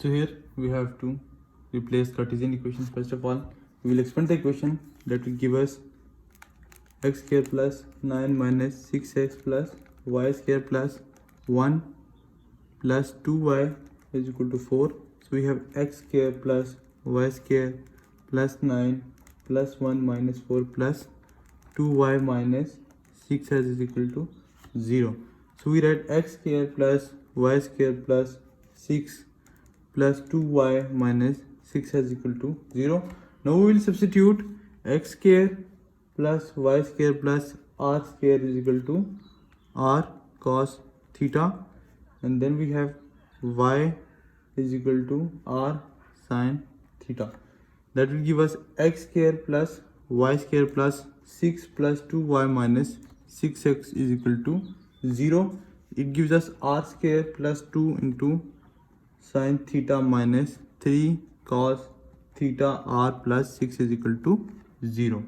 So here we have to replace Cartesian equations. First of all, we will expand the equation that will give us x square plus 9 minus 6x plus y square plus 1 plus 2y is equal to 4. So we have x square plus y square plus 9 plus 1 minus 4 plus 2y minus 6 is equal to 0. So we write x square plus y square plus 6 plus 2y minus 6 is equal to 0. Now we will substitute x square plus y square plus r square is equal to r cos theta, and then we have y is equal to r sin theta. That will give us x square plus y square plus 6 plus 2y minus 6x is equal to 0. It gives us r square plus 2 into sin theta minus 3 cos theta r plus 6 is equal to 0.